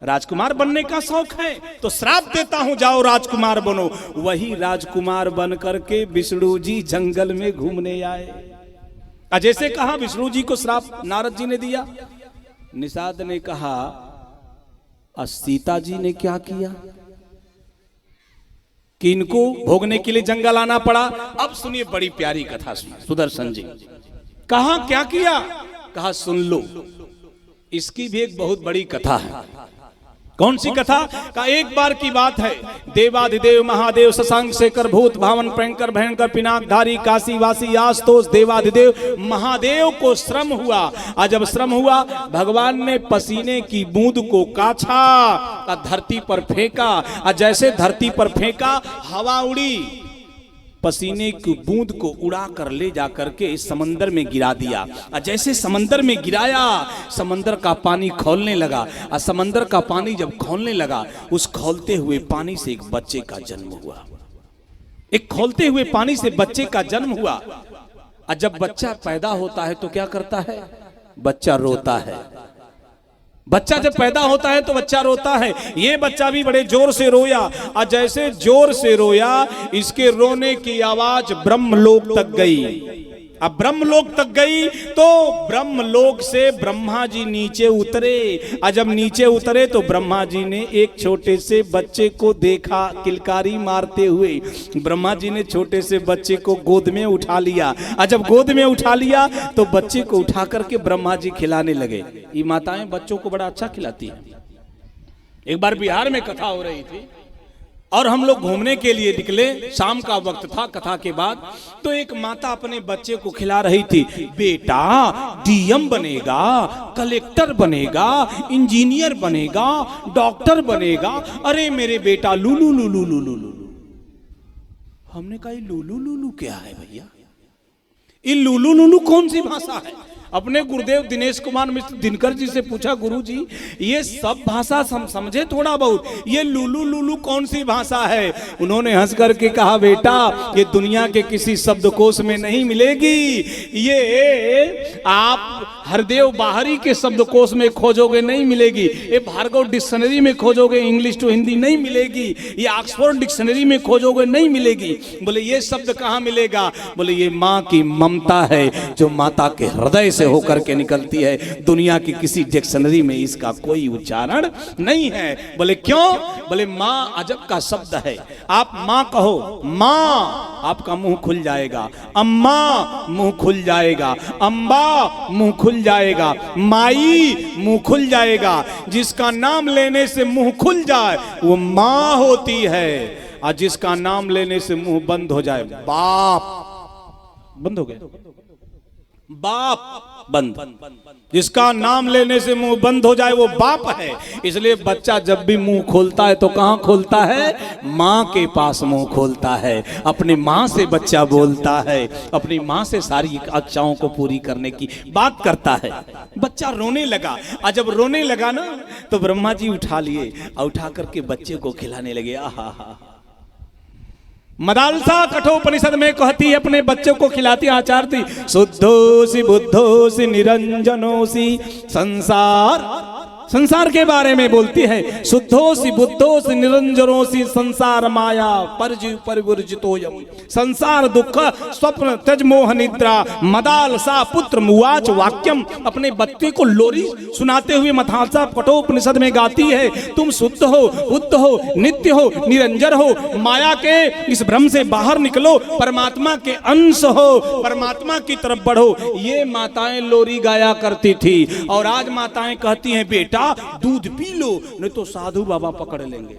राजकुमार बनने का शौक है तो श्राप देता हूं, जाओ राजकुमार बनो। वही राजकुमार बन करके विष्णु जी जंगल में घूमने आए। जैसे कहा विष्णु जी को श्राप नारद जी ने दिया। निषाद ने कहा सीता जी ने क्या किया कि इनको भोगने के लिए जंगल आना पड़ा। अब सुनिए बड़ी प्यारी कथा सुनिए सुदर्शन जी। कहा क्या किया? कहा सुन लो, इसकी भी एक बहुत बड़ी कथा है। कौन सी कथा? का एक बार की बात है, देवाधिदेव महादेव शशांक शेखर भूत भावन भयंकर भयंकर पिनाकधारी काशी वासी आशुतोष देवाधिदेव महादेव को श्रम हुआ। आज जब श्रम हुआ, भगवान ने पसीने की बूंद को काछा, धरती पर फेंका। और जैसे धरती पर फेंका, हवा उड़ी, पसीने की बूंद को उड़ा कर ले जाकर के समंदर में गिरा दिया। और जैसे समंदर में गिराया, समंदर का पानी खौलने लगा। और समंदर का पानी जब खौलने लगा, उस खौलते हुए पानी से एक बच्चे का जन्म हुआ। एक खौलते हुए पानी से बच्चे का जन्म हुआ। और जब बच्चा पैदा होता है तो क्या करता है? बच्चा रोता है। बच्चा जब पैदा होता है तो बच्चा रोता है। ये बच्चा भी बड़े जोर से रोया। और जैसे जोर से रोया, इसके रोने की आवाज ब्रह्मलोक तक गई। अब ब्रह्मलोक तक गई तो ब्रह्मलोक से ब्रह्मा जी नीचे उतरे। और जब नीचे उतरे तो ब्रह्मा जी ने एक छोटे से बच्चे को देखा किलकारी मारते हुए। ब्रह्मा जी ने छोटे से बच्चे को गोद में उठा लिया। और जब गोद में उठा लिया तो बच्चे को उठा करके ब्रह्मा जी खिलाने लगे। ये माताएं बच्चों को बड़ा अच्छा खिलाती हैं। एक बार बिहार में कथा हो रही थी और हम लोग घूमने के लिए निकले। शाम का वक्त था कथा के बाद। तो एक माता अपने बच्चे को खिला रही थी। बेटा डीएम बनेगा, कलेक्टर बनेगा, इंजीनियर बनेगा, डॉक्टर बनेगा। अरे मेरे बेटा लूलू लूलू लूलू लूलू। हमने कहा लूलू लूलू क्या है भैया? ये लूलू लूलू कौन सी भाषा है? अपने गुरुदेव दिनेश कुमार मिश्र दिनकर जी से पूछा, गुरु जी ये सब भाषा समझे थोड़ा बहुत, ये लूलू लूलू कौन सी भाषा है? उन्होंने हंस करके कहा, बेटा ये दुनिया के किसी शब्दकोश में नहीं मिलेगी। ये आप हरदेव बाहरी के शब्दकोश में खोजोगे नहीं मिलेगी। ये भार्गव डिक्शनरी में खोजोगे इंग्लिश टू हिंदी नहीं मिलेगी। ये ऑक्सफोर्ड डिक्शनरी में खोजोगे नहीं मिलेगी। बोले ये शब्द कहाँ मिलेगा? बोले ये माँ की ममता है जो माता के हृदय से होकर के निकलती है। दुनिया की किसी डिक्शनरी में इसका कोई उच्चारण नहीं है। बोले क्यों? बोले माँ अजब का शब्द है। आप माँ कहो, माँ आपका मुंह खुल जाएगा। अम्मा मुंह खुल जाएगा। अम्बा मुंह खुल जाएगा। माई मुंह खुल जाएगा। जिसका नाम लेने से मुंह खुल जाए वो माँ होती है। और जिसका नाम लेने से मुंह बंद हो जाए, बाप बंद हो गया, बाप बंद। जिसका नाम लेने से मुंह बंद हो जाए वो बाप है। इसलिए बच्चा जब भी मुंह खोलता है तो कहां खोलता है? माँ के पास मुंह खोलता है। अपनी माँ से बच्चा बोलता है। अपनी माँ से सारी इच्छाओं को पूरी करने की बात करता है। बच्चा रोने लगा। और जब रोने लगा ना तो ब्रह्मा जी उठा लिए और उठा करके बच्चे को खिलाने लगे। आहा हा। मदालसा कठोपनिषद में कहती है, अपने बच्चों को खिलाती आचारती, शुद्धोसी बुद्धोसी निरंजनोसी। संसार के बारे में बोलती है। शुद्धोसी बुद्धोसी निरंजनोसी संसार माया परिवर्जितोयम। संसार दुख स्वप्न त्यज मोह निद्रा मदालसा पुत्र मुवाच वाक्यम। अपने बच्चे को लोरी सुनाते हुए मदालसा कठोपनिषद में गाती है, तुम शुद्ध हो, बुद्ध हो, नित्य हो, निरंजन हो। माया के इस भ्रम से बाहर निकलो, परमात्मा के अंश हो, परमात्मा की तरफ बढ़ो। ये माताएं लोरी गाया करती थी। और आज माताएं कहती हैं, बेटा दूध पी लो नहीं तो साधु बाबा पकड़ लेंगे।